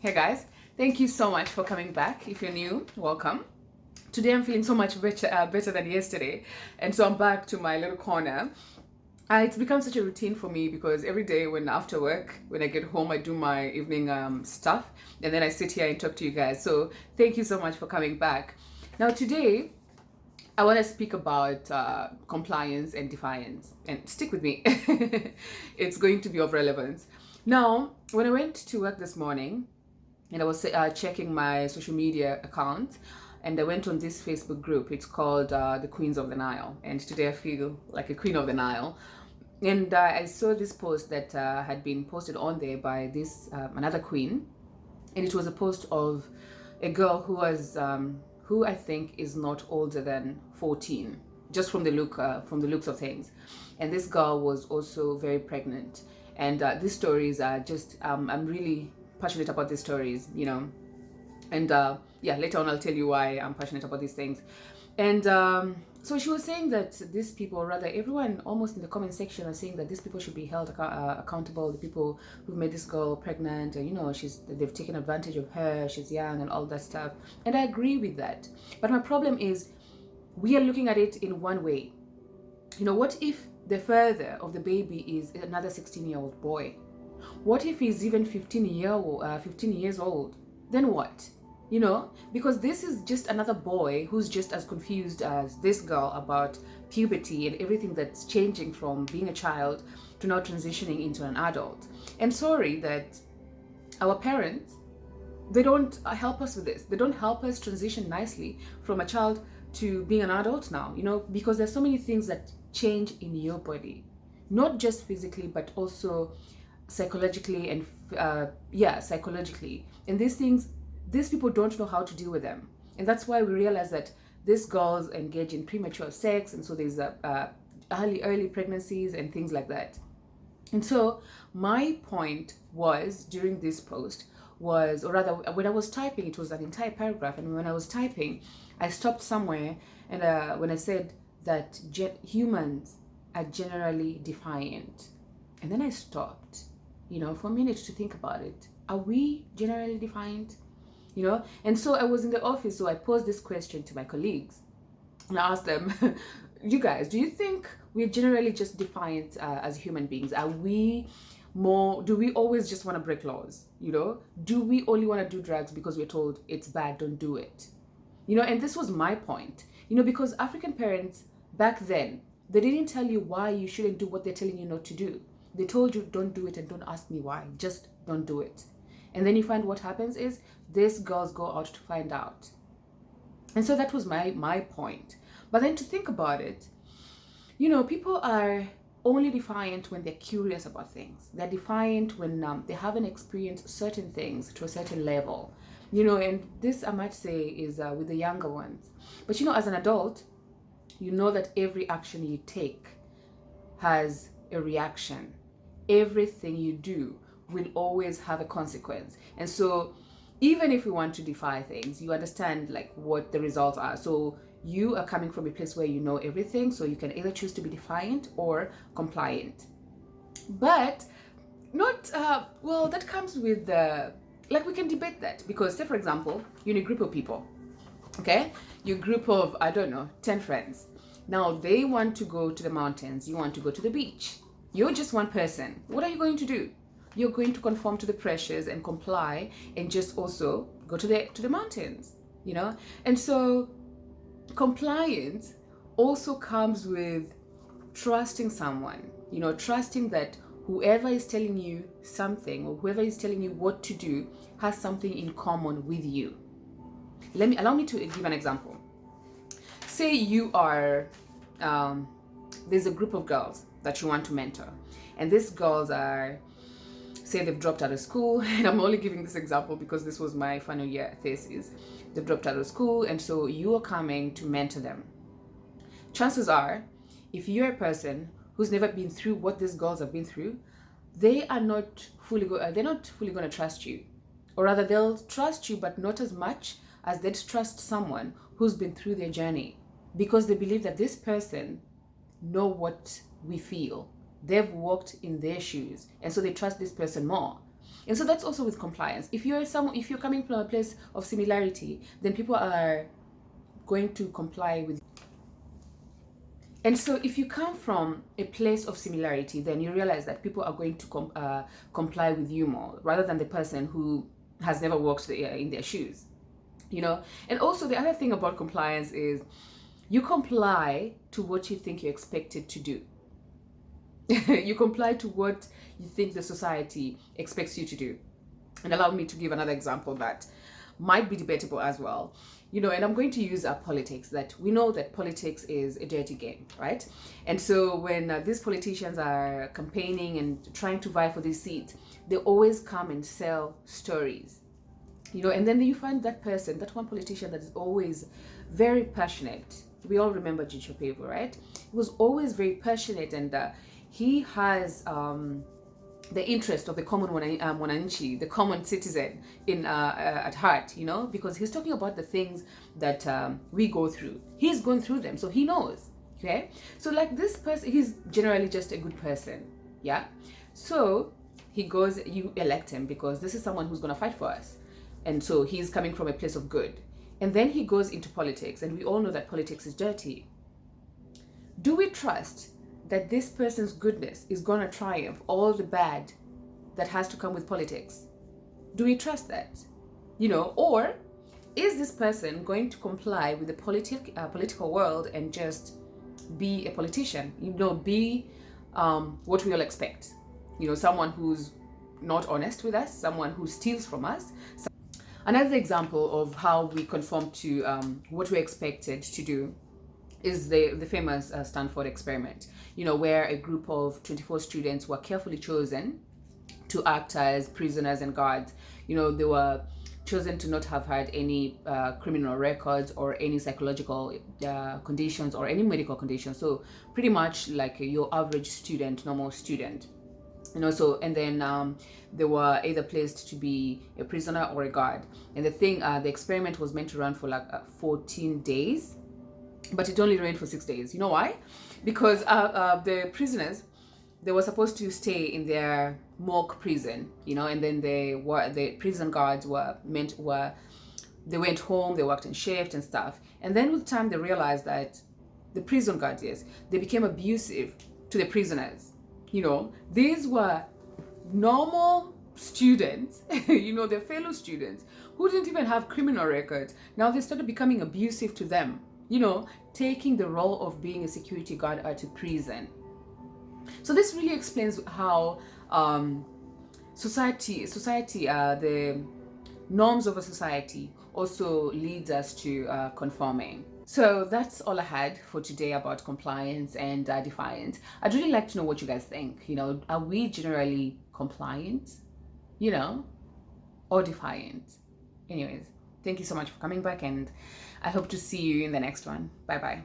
Hey guys, thank you so much for coming back. If you're new, welcome. Today I'm feeling so much better than yesterday, and so I'm back to my little corner. It's become such a routine for me because every day when after work, when I get home, I do my evening stuff, and then I sit here and talk to you guys. So thank you so much for coming back. Now today, I want to speak about compliance and defiance, and stick with me. It's going to be of relevance. Now, when I went to work this morning, and I was checking my social media account, and I went on this Facebook group. It's called the Queens of the Nile, and today I feel like a queen of the Nile. And I saw this post that had been posted on there by this another queen, and it was a post of a girl who I think is not older than 14, just from the looks of things. And this girl was also very pregnant, and these stories are just I'm really passionate about these stories, and yeah, later on I'll tell you why I'm passionate about these things. And so she was saying that these people, or rather everyone almost in the comment section, are saying that these people should be held accountable, the people who made this girl pregnant, and they've taken advantage of her, she's young and all that stuff. And I agree with that, but my problem is we are looking at it in one way. What if the father of the baby is another 16-year-old boy? What if he's even 15 years old? Then what? Because this is just another boy who's just as confused as this girl about puberty and everything that's changing from being a child to now transitioning into an adult. And sorry that our parents, they don't help us with this. They don't help us transition nicely from a child to being an adult now, because there's so many things that change in your body, not just physically, but also psychologically and psychologically. And these people don't know how to deal with them. And that's why we realize that these girls engage in premature sex, and so there's early pregnancies and things like that. And so my point was, during this post was, or rather when I was typing, it was an entire paragraph, and when I was typing, I stopped somewhere, and when I said that humans are generally defiant, and then I stopped, for a minute to think about it. Are we generally defiant? And so I was in the office, so I posed this question to my colleagues, and I asked them, you guys, do you think we're generally just defiant as human beings? Do we always just want to break laws? Do we only want to do drugs because we're told it's bad, don't do it? And this was my point, because African parents back then, they didn't tell you why you shouldn't do what they're telling you not to do. They told you don't do it, and don't ask me why, just don't do it. And then you find what happens is these girls go out to find out. And so that was my point. But then to think about it, people are only defiant when they're curious about things. They're defiant when they haven't experienced certain things to a certain level. And this, I might say, is with the younger ones. But as an adult, you know that every action you take has a reaction. Everything you do will always have a consequence. And so even if we want to defy things, you understand what the results are. So you are coming from a place where you know everything, so you can either choose to be defiant or compliant. But not that comes with we can debate that, because say for example, you're in a group of people, okay? You're a group of, I don't know, 10 friends. Now they want to go to the mountains, you want to go to the beach. You're just one person. What are you going to do? You're going to conform to the pressures and comply, and just also go to the mountains, And so compliance also comes with trusting someone, trusting that whoever is telling you something, or whoever is telling you what to do, has something in common with you. Allow me to give an example. Say you are there's a group of girls that you want to mentor, and these girls are, say they've dropped out of school, and I'm only giving this example because this was my final year thesis. They've dropped out of school, and so you are coming to mentor them. Chances are, if you're a person who's never been through what these girls have been through, they're not fully going to trust you. Or rather, they'll trust you, but not as much as they'd trust someone who's been through their journey, because they believe that this person know what we feel. They've walked in their shoes, and so they trust this person more. And so that's also with compliance. If you're coming from a place of similarity, then people are going to comply with. And so if you come from a place of similarity, then you realize that people are going to comply with you more rather than the person who has never walked in their shoes, you know. And also the other thing about compliance is you comply to what you think you're expected to do. You comply to what you think the society expects you to do. And allow me to give another example that might be debatable as well. You know, and I'm going to use politics, that we know that politics is a dirty game, right? And so when these politicians are campaigning and trying to vie for these seats, they always come and sell stories, you know. And then you find that person, that one politician that is always very passionate. We all remember Gicho Pevo, right? He was always very passionate, and he has the interest of the common mwananchi, the common citizen, at heart, you know, because he's talking about the things that we go through. He's going through them, so he knows. Okay, so like this person, he's generally just a good person, yeah. So he goes, you elect him because this is someone who's going to fight for us, and so he's coming from a place of good. And then he goes into politics, and we all know that politics is dirty. Do we trust that this person's goodness is going to triumph all the bad that has to come with politics? Do we trust that? You know, or is this person going to comply with the political world and just be a politician? You know, be what we all expect. You know, someone who's not honest with us, someone who steals from us. Another example of how we conform to what we're expected to do is the famous Stanford experiment, you know, where a group of 24 students were carefully chosen to act as prisoners and guards. You know, they were chosen to not have had any criminal records or any psychological conditions or any medical conditions. So pretty much like your average student, normal student. You know, so, and then they were either placed to be a prisoner or a guard. And the experiment was meant to run for like 14 days. But it only ran for 6 days. You know why? Because the prisoners, they were supposed to stay in their mock prison, you know, and then the prison guards they went home, they worked in shift and stuff. And then with time, they realized that the prison guards, yes, they became abusive to the prisoners. You know, these were normal students, you know, their fellow students who didn't even have criminal records. Now they started becoming abusive to them, you know, taking the role of being a security guard to prison. So this really explains how society, the norms of a society also leads us to conforming. So that's all I had for today about compliance and Defiant. I'd really like to know what you guys think. You know, are we generally compliant, you know, or defiant? Anyways, thank you so much for coming back, and I hope to see you in the next one. Bye bye.